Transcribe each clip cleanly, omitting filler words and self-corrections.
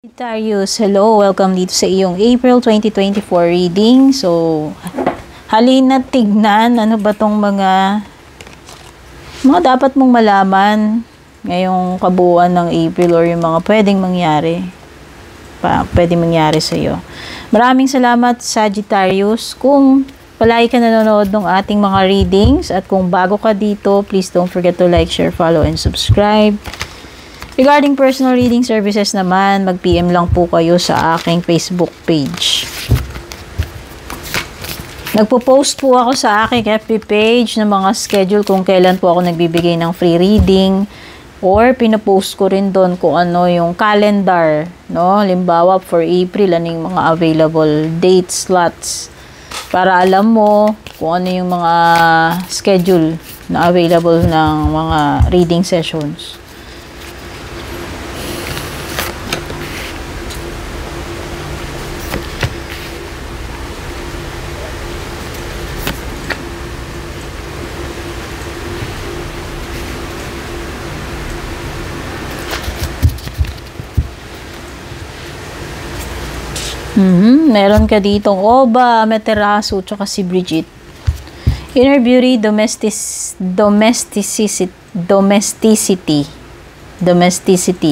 Sagittarius, hello! Welcome dito sa iyong April 2024 reading. So, halina tignan ano ba tong mga dapat mong malaman ngayong kabuuan ng April or yung mga pwedeng mangyari sa iyo. Maraming salamat Sagittarius. Kung palagi ka nanonood ng ating mga readings at kung bago ka dito, please don't forget to like, share, follow, and subscribe. Regarding personal reading services naman, mag-PM lang po kayo sa aking Facebook page. Nagpo-post po ako sa aking FB page ng mga schedule kung kailan po ako nagbibigay ng free reading or pinopost ko rin doon kung ano yung calendar, no? Halimbawa for April, ano yung mga available date slots para alam mo kung ano yung mga schedule na available ng mga reading sessions. Meron ka ditong Oba, Amaterasu, tsaka si Brigitte. Inner beauty, domesticity.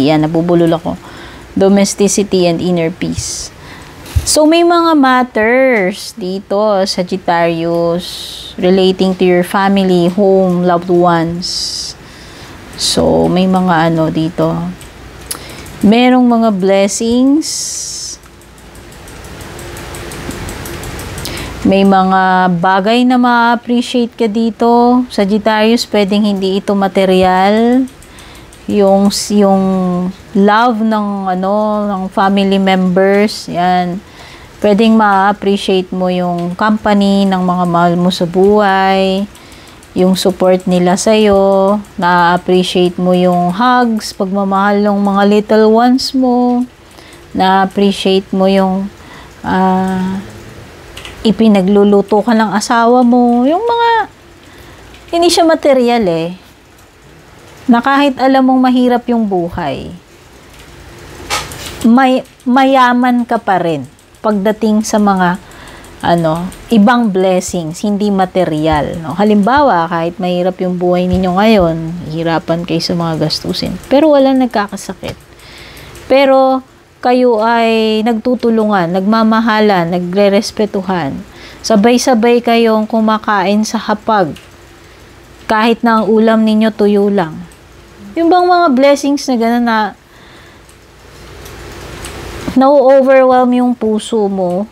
Yan, nabubulol ako. Domesticity and inner peace. So, may mga matters dito, Sagittarius, relating to your family, home, loved ones. So, may mga ano dito. Merong mga blessings. May mga bagay na ma-appreciate ka dito, Sagittarius, pwedeng hindi ito material. Yung love ng ng family members, yan. Pwedeng ma-appreciate mo yung company ng mga mahal mo sa buhay, yung support nila sa iyo, na-appreciate mo yung hugs, pagmamahal ng mga little ones mo, na-appreciate mo yung ipinagluluto ka ng asawa mo, yung mga hindi siya material na kahit alam mong mahirap yung buhay, mayaman ka pa rin pagdating sa mga ibang blessings, hindi material, no? Halimbawa, kahit mahirap yung buhay ninyo ngayon, hirapan kayo sa mga gastusin, pero walang nagkakasakit, pero kayo ay nagtutulungan, nagmamahalan, nagre-respetuhan. Sabay-sabay kayong kumakain sa hapag. Kahit na ang ulam ninyo tuyo lang. Yung bang mga blessings na gano'n na na-overwhelm yung puso mo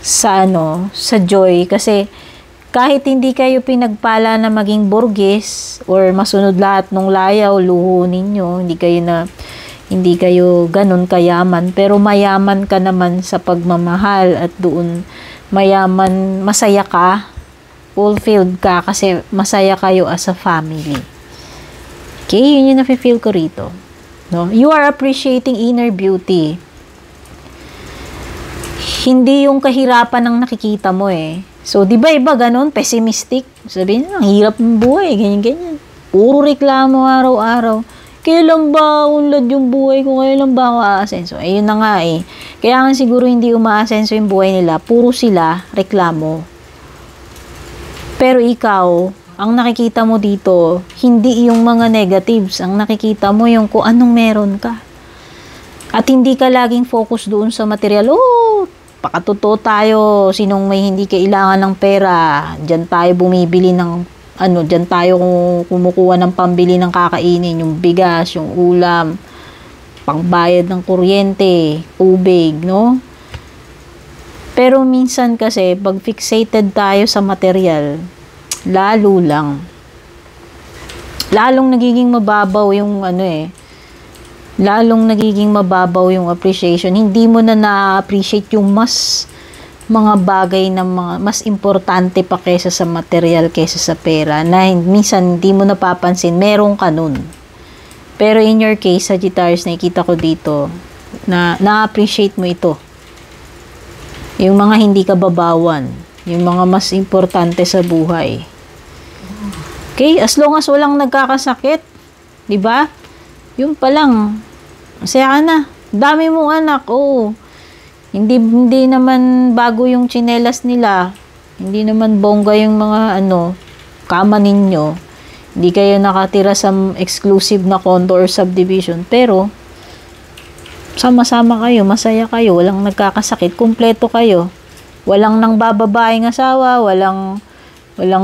sa sa joy. Kasi kahit hindi kayo pinagpala na maging burgess or masunod lahat ng layaw, luho ninyo, hindi kayo ganun kayaman, pero mayaman ka naman sa pagmamahal at doon mayaman, masaya ka, fulfilled ka kasi masaya kayo as a family. Okay, yun yung nafe-feel ko rito. No? You are appreciating inner beauty. Hindi yung kahirapan ang nakikita mo So, di ba iba ganun, pessimistic? Sabihin, ang hirap ng buhay, ganyan-ganyan. Puro reklamo araw-araw. Kailan ba unlad yung buhay ko? Kailan ba ako aasenso? Yun na nga Kaya nga siguro hindi umaasenso yung buhay nila. Puro sila reklamo. Pero ikaw, ang nakikita mo dito, hindi yung mga negatives. Ang nakikita mo yung kung anong meron ka. At hindi ka laging focus doon sa material. Pakatotoo tayo. Sinong may hindi kailangan ng pera? Diyan tayo bumibili ng diyan tayo kumukuha ng pambili ng kakainin, yung bigas, yung ulam, pangbayad ng kuryente, tubig, no? Pero minsan kasi, pag fixated tayo sa material, lalong nagiging mababaw yung lalong nagiging mababaw yung appreciation. Hindi mo na na-appreciate yung mga bagay na mas importante pa kaysa sa material, kaysa sa pera, na minsan hindi mo napapansin, meron ka nun. Pero in your case, Sagittarius, nakikita ko dito, na na-appreciate mo ito. Yung mga hindi kababawan, yung mga mas importante sa buhay. Okay? As long as walang nagkakasakit, di ba? Yun pa lang, masaya ka na. Dami mong anak, oo. Hindi naman bago yung tsinelas nila. Hindi naman bongga yung mga kama ninyo. Hindi kayo nakatira sa exclusive na condo or subdivision. Pero, sama-sama kayo, masaya kayo, walang nagkakasakit, kumpleto kayo. Walang nang bababaeng asawa, walang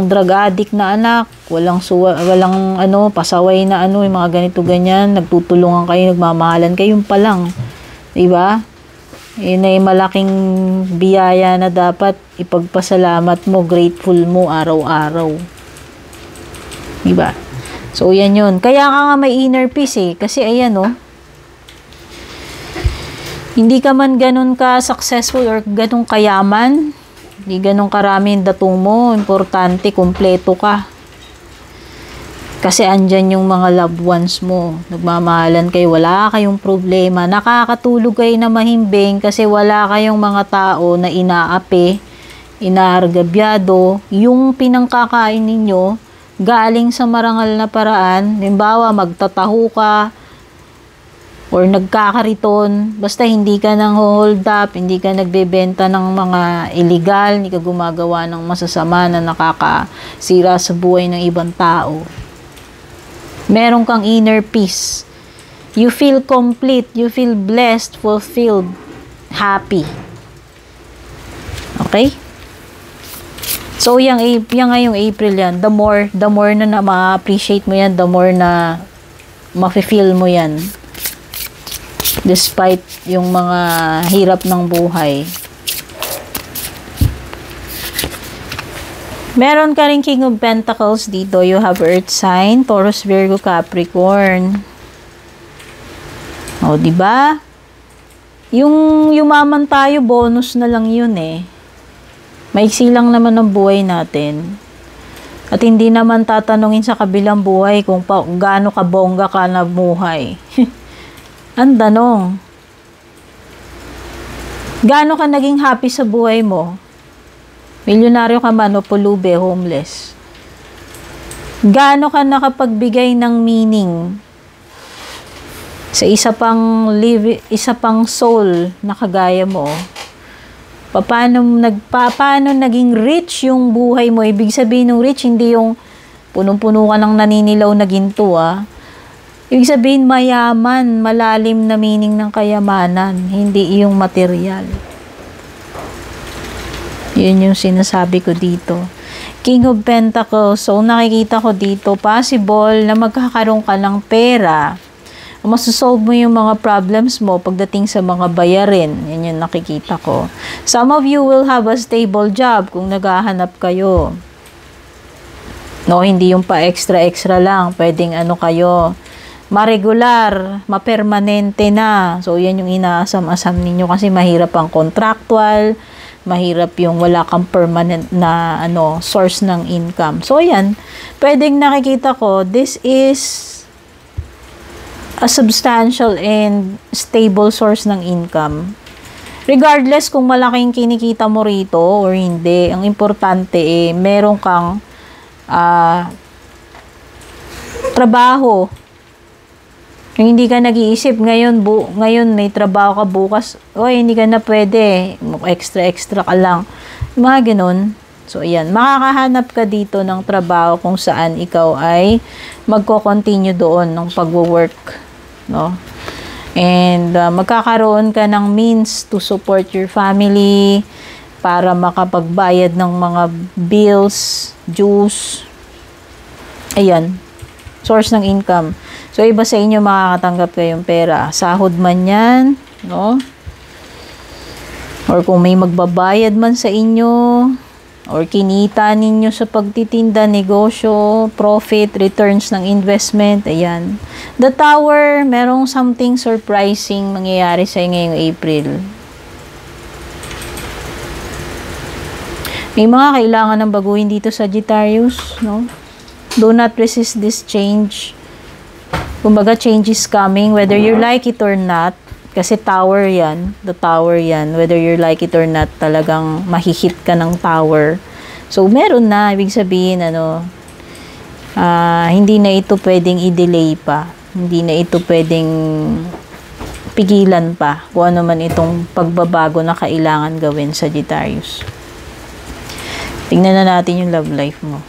drug addict na anak, walang pasaway na yung mga ganito ganyan, nagtutulungan kayo, nagmamahalan kayo, pa lang. 'Di ba? Yun ay malaking biyaya na dapat ipagpasalamat mo, grateful mo araw-araw. 'Di ba? So yan 'yun. Kaya ka nga may inner peace kasi ayan hindi ka man ganun ka successful or ganun kayaman, hindi ganun karami yung datong mo, importante, kumpleto ka. Kasi andyan yung mga loved ones mo, nagmamahalan kayo, wala kayong problema, nakakatulog kayo na mahimbing kasi wala kayong mga tao na inaapi, inaargabyado, yung pinangkakain ninyo, galing sa marangal na paraan, halimbawa magtataho ka, or nagkakariton, basta hindi ka nang hold up, hindi ka nagbebenta ng mga illegal, hindi ka gumagawa ng masasama na nakakasira sa buhay ng ibang tao. Meron kang inner peace. You feel complete, you feel blessed, fulfilled, happy. Okay? So, yung ngayong April yan, the more na ma-appreciate mo yan, the more na ma-feel mo yan. Despite yung mga hirap ng buhay. Meron ka rin King of Pentacles dito. You have Earth sign, Taurus, Virgo, Capricorn. O, diba? Yung yumaman tayo, bonus na lang yun Maiksi lang naman ang buhay natin. At hindi naman tatanungin sa kabilang buhay kung gaano kabongga ka na buhay. Ang tanong, gaano ka naging happy sa buhay mo? Milyonaryo ka man o pulube, homeless? Gaano ka nakapagbigay ng meaning sa isa pang soul na kagaya mo? Paano naging rich yung buhay mo? Ibig sabihin ng rich, hindi yung punong-puno ka ng naninilaw na ginto Ibig sabihin, mayaman, malalim na meaning ng kayamanan, hindi yung material. Yun yung sinasabi ko dito. King of Pentacles, so nakikita ko dito, possible na magkakaroon ka ng pera. Masosolve mo yung mga problems mo pagdating sa mga bayarin. Yan yung nakikita ko. Some of you will have a stable job kung naghahanap kayo. No, hindi yung pa extra lang. Pwedeng kayo, ma-regular, ma-permanente na. So, yan yung inaasam-asam ninyo kasi mahirap ang contractual, mahirap yung wala kang permanent na source ng income. So, yan. Pwedeng nakikita ko, this is a substantial and stable source ng income. Regardless kung malaking kinikita mo rito or hindi, ang importante meron kang trabaho. Yung hindi ka nag-iisip, ngayon may trabaho ka bukas, hindi ka na pwede, extra ka lang. Mga ganun. So, ayan, makakahanap ka dito ng trabaho kung saan ikaw ay magko-continue doon ng pagwo-work, no? And magkakaroon ka ng means to support your family para makapagbayad ng mga bills, dues. Ayan, source ng income. So, iba sa inyo makakatanggap kayong pera. Sahod man yan, no? Or kung may magbabayad man sa inyo, or kinita ninyo sa pagtitinda, negosyo, profit, returns ng investment, ayan. The Tower, merong something surprising mangyayari sa inyo ngayong April. May mga kailangan ng baguhin dito, Sagittarius, no? Do not resist this change. Kumbaga, change is coming, whether you like it or not. Kasi tower yan, the tower yan. Whether you like it or not, talagang mahihit ka ng tower. So, meron na, ibig sabihin, hindi na ito pwedeng i-delay pa. Hindi na ito pwedeng pigilan pa kung ano man itong pagbabago na kailangan gawin, Sagittarius. Tingnan na natin yung love life mo.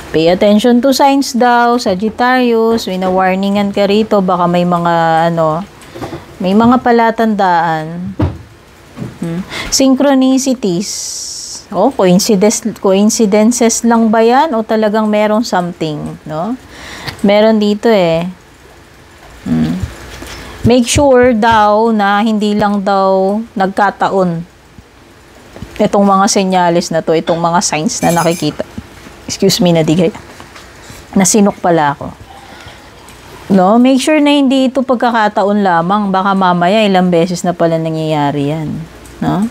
Pay attention to signs daw, Sagittarius. Wina-warningan ka rito. Baka may mga, may mga palatandaan. Synchronicities. Coincidences lang ba yan? O talagang merong something, no? Meron dito eh. Make sure daw na hindi lang daw nagkataon itong mga senyales na to, itong mga signs na nakikita. Excuse me, nadigay. Nasinok pala ako. No, make sure na hindi ito pagkakataon lamang. Baka mamaya ilang beses na pala nangyayari yan. No?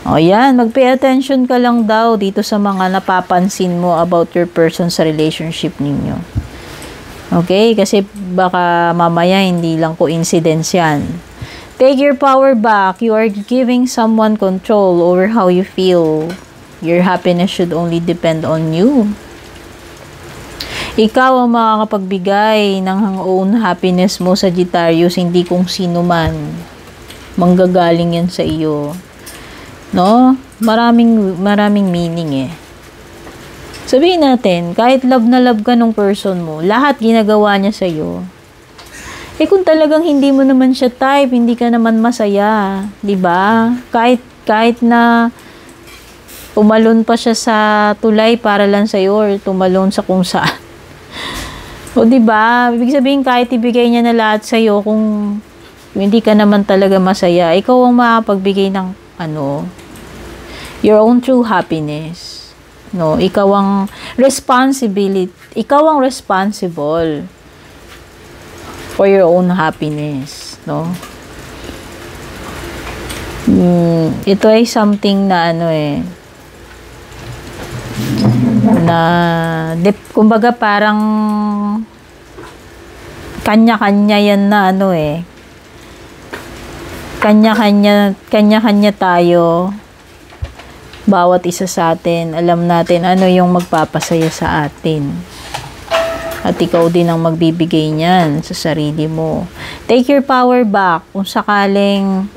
O yan, mag-pay attention ka lang daw dito sa mga napapansin mo about your person sa relationship ninyo. Okay? Kasi baka mamaya hindi lang coincidence yan. Take your power back. You are giving someone control over how you feel. Your happiness should only depend on you. Ikaw ang makakapagbigay ng own happiness mo, Sagittarius, hindi kung sino man. Manggagaling yan sa iyo. No? Maraming meaning eh. Sabihin natin, kahit love na love ka nung person mo, lahat ginagawa niya sa iyo. Eh kung talagang hindi mo naman siya type, hindi ka naman masaya, 'di ba? Kahit na tumalon pa siya sa tulay para lang sa iyo or tumalon sa kung saan. O 'di ba? Ibig sabihin kahit ibigay niya na lahat sa iyo kung hindi ka naman talaga masaya, ikaw ang makapagbigay ng your own true happiness. No, ikaw ang responsible for your own happiness, no? Ito ay something na kumbaga parang kanya-kanya yan na kanya-kanya tayo. Bawat isa sa atin, alam natin ano yung magpapasaya sa atin. At ikaw din ang magbibigay niyan sa sarili mo. Take your power back. Kung sakaling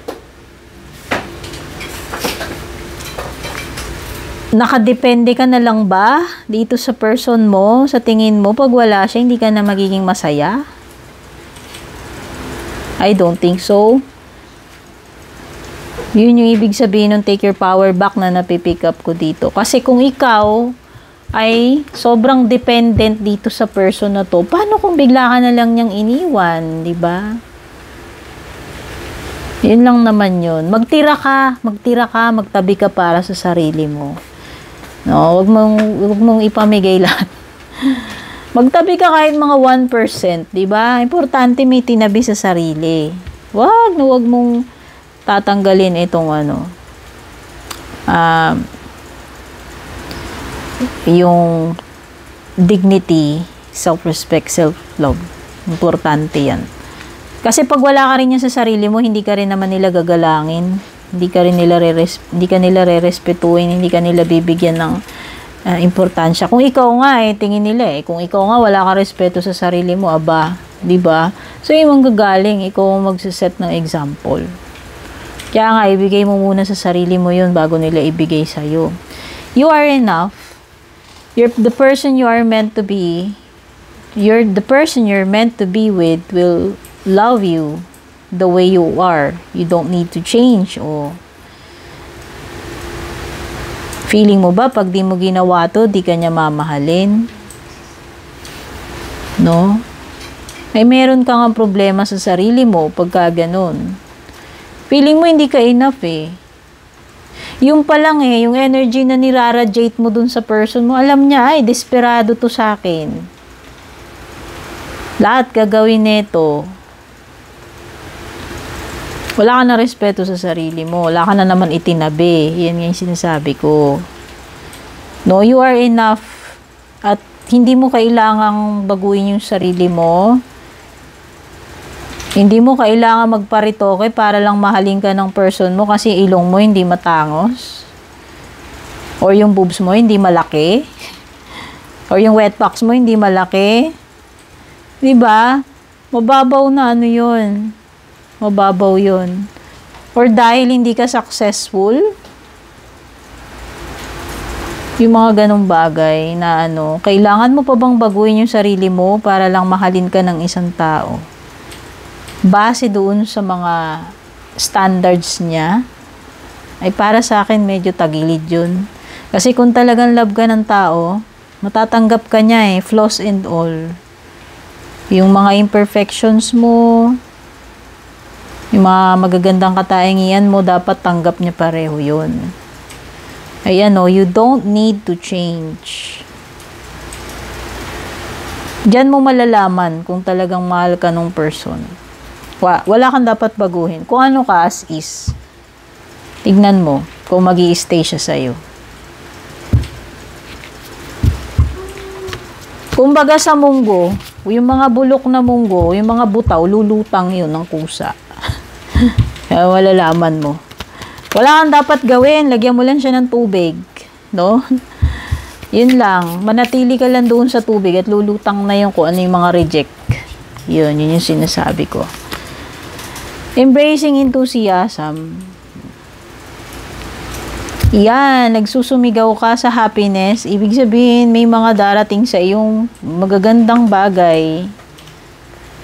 nakadepende ka na lang ba dito sa person mo, sa tingin mo, pag wala siya, hindi ka na magiging masaya? I don't think so. Yun yung ibig sabihin ng take your power back na napipick up ko dito. Kasi kung ikaw ay sobrang dependent dito sa person na to, paano kung bigla ka na lang niyang iniwan, di ba? Yun lang naman yun. Magtira ka, magtabi ka para sa sarili mo. No, wag mong ipamigay lahat. Magtabi ka kahit mga 1%, di ba? Importante may tinabi sa sarili. Wag mong tatanggalin itong yung dignity, self-respect, self-love. Importante yan. Kasi pag wala ka rin yan sa sarili mo, hindi ka rin naman nila gagalangin, hindi ka nila rerespetuhin, hindi ka nila bibigyan ng importansya. Kung ikaw nga tingin nila kung ikaw nga wala ka respeto sa sarili mo, aba, di ba? So yung manggagaling, ikaw ang magsiset ng example. Kaya nga, ibigay mo muna sa sarili mo yun bago nila ibigay sa'yo. You are enough. The person you are meant to be, the person you're meant to be with will love you the way you are. You don't need to change. Feeling mo ba, pag di mo ginawa to, di ka niya mamahalin? No? Ay meron kang problema sa sarili mo pagka ganun. Feeling mo hindi ka enough Yung pa lang yung energy na niraradiate mo dun sa person mo, alam niya, desperado to sa akin. Lahat gagawin nito. Wala ka na respeto sa sarili mo. Wala ka na naman itinabi. Yan yung sinasabi ko. No, you are enough. At hindi mo kailangang baguhin yung sarili mo. Hindi mo kailangan magparitoke para lang mahalin ka ng person mo kasi ilong mo hindi matangos. Or yung boobs mo hindi malaki. Or yung wet box mo hindi malaki. Diba? Mababaw na ano yun. Mababaw yun. Or dahil hindi ka successful. Yung mga ganong bagay na ano, kailangan mo pa bang baguhin yung sarili mo para lang mahalin ka ng isang tao? Base doon sa mga standards niya, ay para sa akin medyo tagilid yun. Kasi kung talagang love ka ng tao, matatanggap ka niya flaws and all. Yung mga imperfections mo, yung mga magagandang kataingian mo, dapat tanggap niya pareho yun. Ayan you don't need to change. Diyan mo malalaman kung talagang mahal ka nung person. Wala kang dapat baguhin. Kung ano ka as is, tignan mo kung mag-i-stay siya sa'yo. Kumbaga sa munggo, yung mga bulok na munggo, yung mga butaw, lulutang yun ng kusa. Kaya malalaman mo. Wala kang dapat gawin. Lagyan mo lang siya ng tubig. No? Yun lang. Manatili ka lang doon sa tubig at lulutang na yung kung ano yung mga reject. Yun yung sinasabi ko. Embracing enthusiasm. Yan, nagsusumigaw ka sa happiness. Ibig sabihin, may mga darating sa iyong magagandang bagay.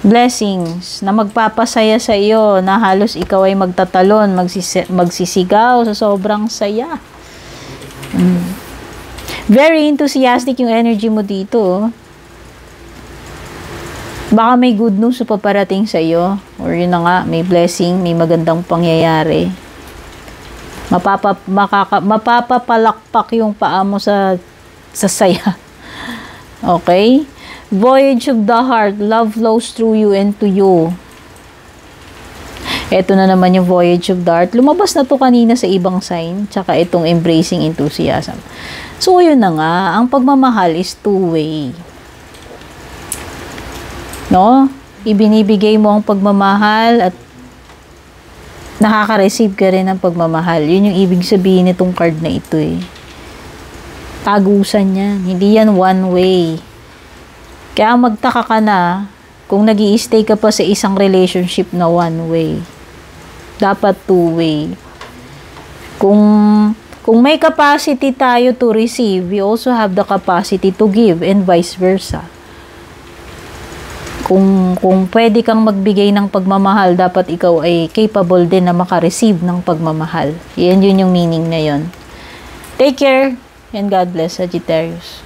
Blessings na magpapasaya sa iyo, na halos ikaw ay magtatalon, magsisigaw sa sobrang saya. Very enthusiastic yung energy mo dito. Baka may good news sa paparating sa iyo. Or yun na nga, may blessing, may magandang pangyayari. Mapapapalakpak yung paa mo sa saya. Okay? Voyage of the heart, love flows through you and to you. Ito na naman yung voyage of the heart. Lumabas na to kanina sa ibang sign, tsaka itong embracing enthusiasm. So, yun na nga, ang pagmamahal is two-way. No? Ibinibigay mo ang pagmamahal at nakaka-receive ka rin ng pagmamahal. Yun yung ibig sabihin nitong card na ito Tagusan yan. Hindi yan one way. Kaya magtaka ka na kung nag-i-stay ka pa sa isang relationship na one way. Dapat two way. Kung may capacity tayo to receive, we also have the capacity to give and vice versa. Kung pwede kang magbigay ng pagmamahal, dapat ikaw ay capable din na makareceive ng pagmamahal. Yun yung meaning na yun. Take care and God bless, Sagittarius.